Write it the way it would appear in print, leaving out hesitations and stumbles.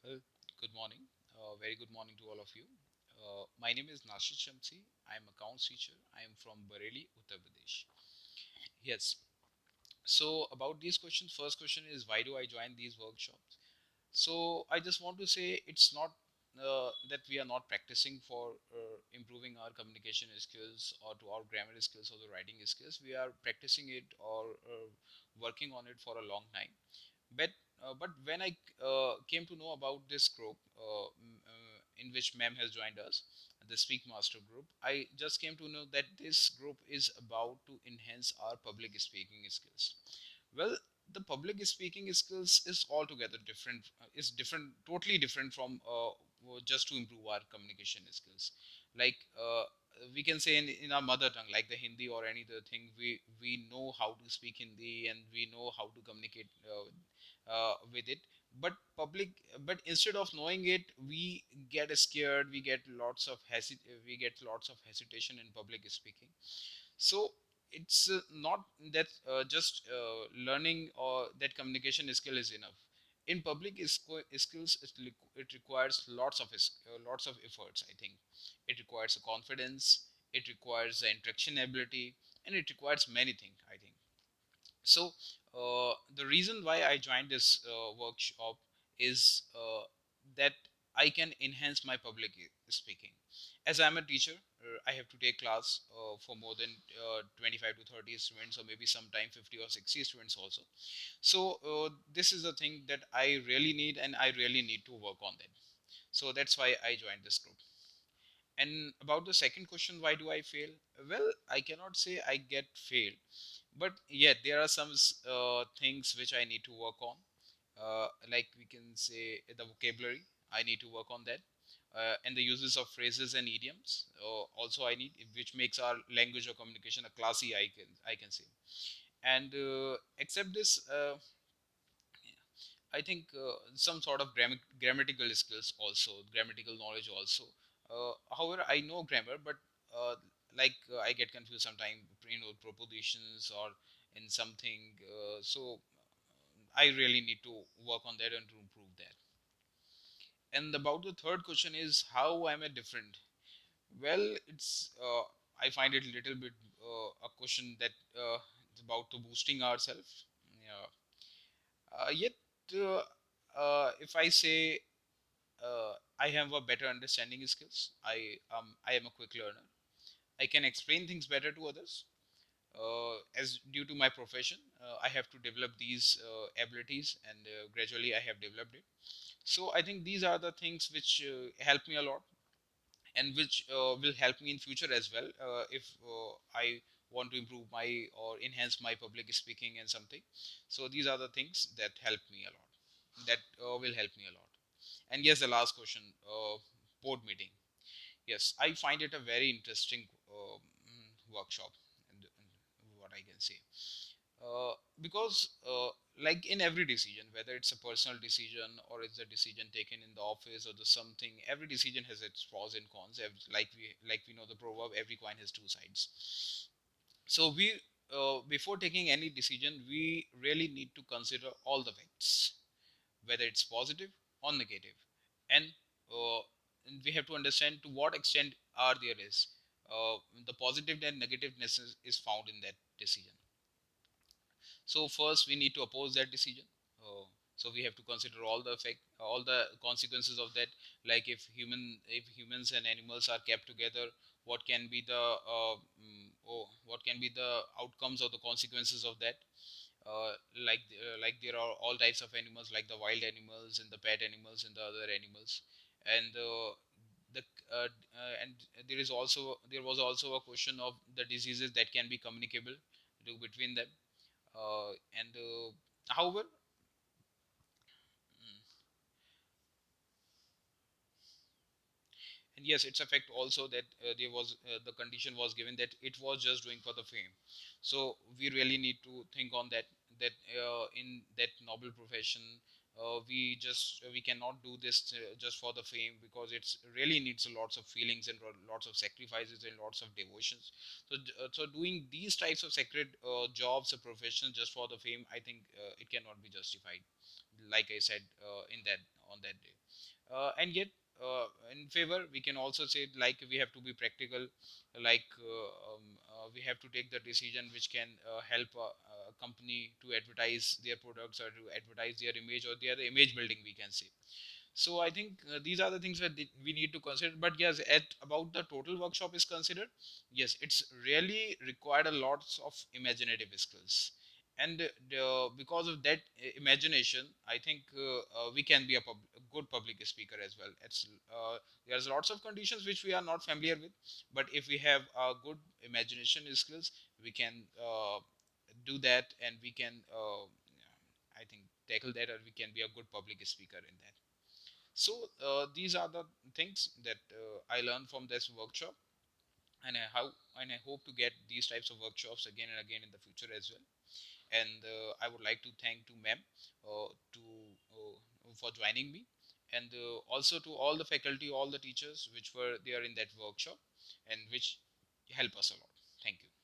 Well, good morning. Very good morning to all of you. My name is Nashid Shamsi. I am accounts teacher. I am from Bareilly, Uttar Pradesh. Yes. So about these questions, first question is why do I join these workshops? So I just want to say it's not that we are not practicing for improving our communication skills or to our grammar skills or the writing skills. We are practicing it or working on it for a long time. But when I came to know about this group in which ma'am has joined us, the Speak Master group, I just came to know that this group is about to enhance our public speaking skills. Well, the public speaking skills is altogether different. Is different, totally different from just to improve our communication skills. Like we can say in our mother tongue, like the Hindi or any other thing, we know how to speak Hindi and we know how to communicate with it. But public, but instead of knowing it, we get scared. We get lots of hesitation in public speaking. So it's not that just learning or that communication skill is enough. In public skills, it requires lots of efforts. I think it requires a confidence, it requires the interaction ability, and it requires many things, I think. So the reason why I joined this workshop is that I can enhance my public speaking. As I'm a teacher, I have to take class for more than 25 to 30 students, or maybe sometime 50 or 60 students also. So this is the thing that I really need, and I really need to work on that. So that's why I joined this group. And about the second question, why do I fail? Well, I cannot say I get failed, but yet there are some things which I need to work on. Like we can say the vocabulary, I need to work on that, and the uses of phrases and idioms. Also, I need, which makes our language or communication a classy. I can say, and except this. I think some sort of grammatical skills also, grammatical knowledge also. However, I know grammar, but I get confused sometimes, propositions or in something. So I really need to work on that and to improve that. And about the third question is how am I different? Well, it's I find it a little bit a question that it's about to boosting ourselves. Yeah. Yet, uh, if I say I have a better understanding skills, I am a quick learner. I can explain things better to others. As due to my profession, I have to develop these abilities, and gradually I have developed it. So I think these are the things which help me a lot, and which will help me in future as well if I want to improve my or enhance my public speaking and something. So these are the things that help me a lot, that will help me a lot. And yes, the last question, board meeting. Yes, I find it a very interesting workshop, and what I can say. Because like in every decision, whether it's a personal decision or it's a decision taken in the office or the something, every decision has its pros and cons. Like we know the proverb, every coin has two sides. So we before taking any decision, we really need to consider all the facts, whether it's positive or negative, and uh, we have to understand to what extent are there is the positive and negativeness is found in that decision. So first, we need to oppose that decision. So we have to consider all the effect, all the consequences of that. Like if humans and animals are kept together, what can be the what can be the outcomes or the consequences of that? Like there are all types of animals, like the wild animals and the pet animals and the other animals, and the and there was also a question of the diseases that can be communicable to between them. And however, mm, and yes, it's a fact also that there was the condition was given that it was just doing for the fame. So we really need to think on that, that in that noble profession, we cannot do this just for the fame, because it's really needs lots of feelings and lots of sacrifices and lots of devotions. So doing these types of sacred jobs or professions just for the fame, I think it cannot be justified, like I said in that on that day. And yet, in favor, we can also say like we have to be practical, like we have to take the decision which can help a company to advertise their products or to advertise their image, or their image building, we can say. So I think these are the things that we need to consider. But yes, at about the total workshop is considered, yes, it's really required a lots of imaginative skills. And because of that imagination, I think we can be a good public speaker as well. It's there's lots of conditions which we are not familiar with, but if we have a good imagination skills, we can do that, and we can I think tackle that, or we can be a good public speaker in that. So these are the things that I learned from this workshop, and I hope to get these types of workshops again and again in the future as well. And I would like to thank to ma'am to for joining me, and also to all the faculty, all the teachers which were there in that workshop, and which help us a lot. Thank you.